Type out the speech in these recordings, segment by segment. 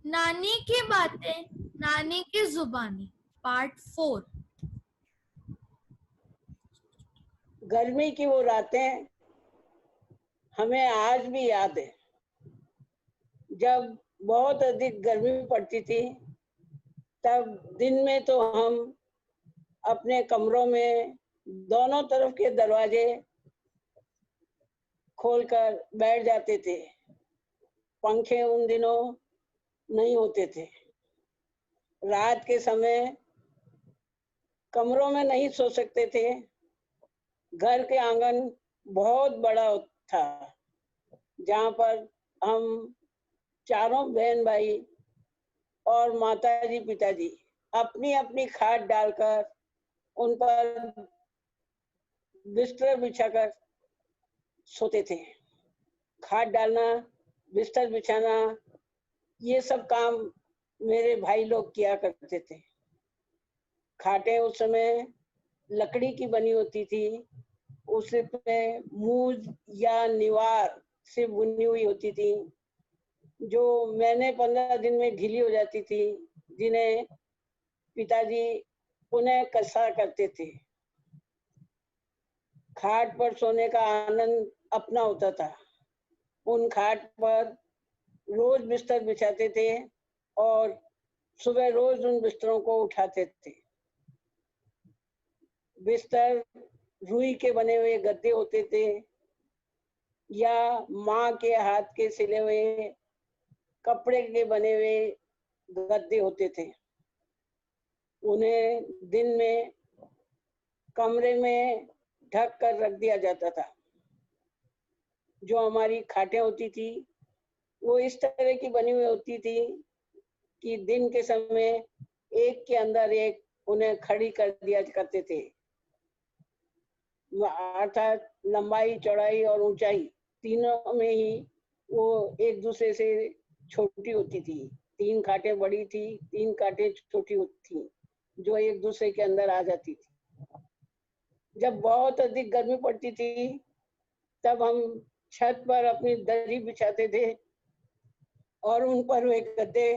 नानी की बातें, नानी की जुबानी, पार्ट 4। गर्मी की वो रातें हमें आज भी याद है, जब बहुत अधिक गर्मी पड़ती थी। तब दिन में तो हम अपने कमरों में दोनों तरफ के दरवाजे खोलकर बैठ जाते थे। पंखे उन दिनों नहीं होते थे। रात के समय कमरों में नहीं सो सकते थे। घर के आंगन बहुत बड़ा था, जहाँ पर हम चारों बहन भाई और माताजी पिताजी अपनी अपनी खाट डालकर उन पर बिस्तर बिछाकर सोते थे। खाट डालना, बिस्तर बिछाना, ये सब काम मेरे भाई लोग किया करते थे। खाटें उस समय लकड़ी की बनी होती थी। उस पे मूज या निवार से बुनी हुई होती थी, जो मैंने 15 दिन में ढीली हो जाती थी, जिन्हें पिताजी पुनः कसा करते थे। खाट पर सोने का आनंद अपना होता था। उन खाट पर रोज बिस्तर बिछाते थे और सुबह रोज उन बिस्तरों को उठाते थे। बिस्तर रुई के बने हुए गद्दे होते थे या माँ के हाथ के सिले हुए कपड़े के बने हुए गद्दे होते थे। उन्हें दिन में कमरे में ढक कर रख दिया जाता था। जो हमारी खाटें होती थी वो इस तरह की बनी हुई होती थी कि दिन के समय एक के अंदर एक उन्हें खड़ी कर दिया करते थे। अर्थात लंबाई, चौड़ाई और ऊंचाई तीनों में ही वो एक दूसरे से छोटी होती थी। 3 खाटें बड़ी थी, 3 खाटें छोटी थी, जो एक दूसरे के अंदर आ जाती थी। जब बहुत अधिक गर्मी पड़ती थी, तब हम छत पर अपनी दरी बिछाते थे और उन पर वे गद्दे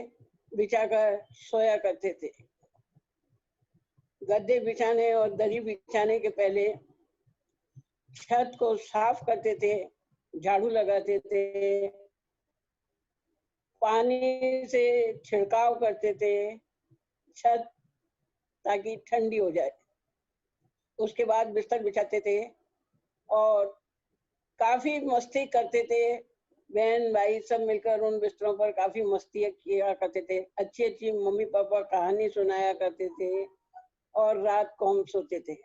बिछाकर सोया करते थे। गद्दे बिछाने और दरी बिछाने के पहले छत को साफ करते थे, झाड़ू लगाते थे, पानी से छिड़काव करते थे छत, ताकि ठंडी हो जाए। उसके बाद बिस्तर बिछाते थे और काफी मस्ती करते थे। बहन भाई सब मिलकर उन बिस्तरों पर काफी मस्ती किया करते थे। अच्छी अच्छी मम्मी पापा कहानी सुनाया करते थे और रात को हम सोते थे।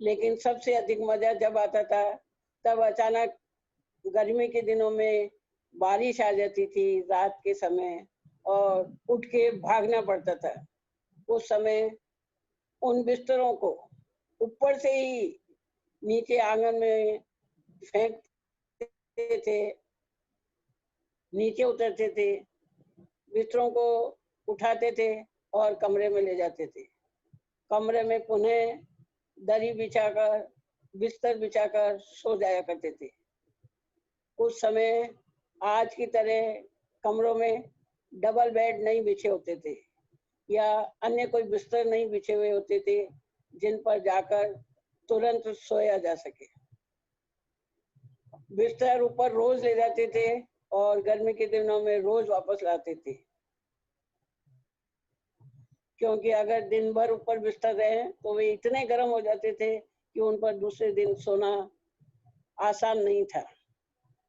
लेकिन सबसे अधिक मजा जब आता था, तब अचानक गर्मी के दिनों में बारिश आ जाती थी रात के समय और उठ के भागना पड़ता था। उस समय उन बिस्तरों को ऊपर से ही नीचे आंगन में फेंकते थे, नीचे उतरते थे, बिस्तरों को उठाते थे और कमरे में ले जाते थे। कमरे में पुनः दरी बिछाकर, बिस्तर बिछाकर सो जाया करते थे। उस समय आज की तरह कमरों में डबल बेड नहीं बिछे होते थे या अन्य कोई बिस्तर नहीं बिछे हुए होते थे जिन पर जाकर तुरंत सोया जा सके। बिस्तर ऊपर रोज ले जाते थे और गर्मी के दिनों में रोज वापस लाते थे, क्योंकि अगर दिन भर ऊपर बिस्तर रहे तो वे इतने गर्म हो जाते थे कि उन पर दूसरे दिन सोना आसान नहीं था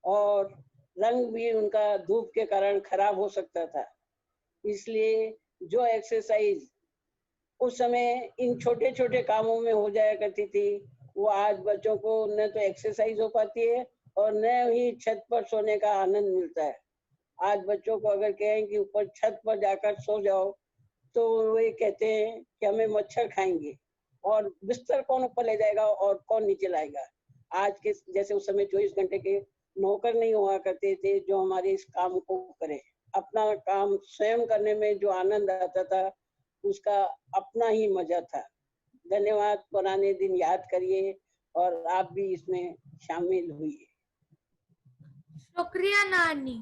और रंग भी उनका धूप के कारण खराब हो सकता था। इसलिए जो एक्सरसाइज उस समय इन छोटे छोटे कामों में हो जाया करती थी, वो आज बच्चों को न तो एक्सरसाइज हो पाती है और न ही छत पर सोने का आनंद मिलता है। आज बच्चों को अगर कहें कि ऊपर छत पर जाकर सो जाओ, तो वे कहते हैं कि हमें मच्छर खाएंगे और बिस्तर कौन ऊपर ले जाएगा और कौन नीचे लाएगा। आज के जैसे उस समय 24 घंटे के नौकर नहीं हुआ करते थे जो हमारे इस काम को करे। अपना काम स्वयं करने में जो आनंद आता था, उसका अपना ही मजा था। धन्यवाद। पुराने दिन याद करिए और आप भी इसमें शामिल हुई। शुक्रिया नानी।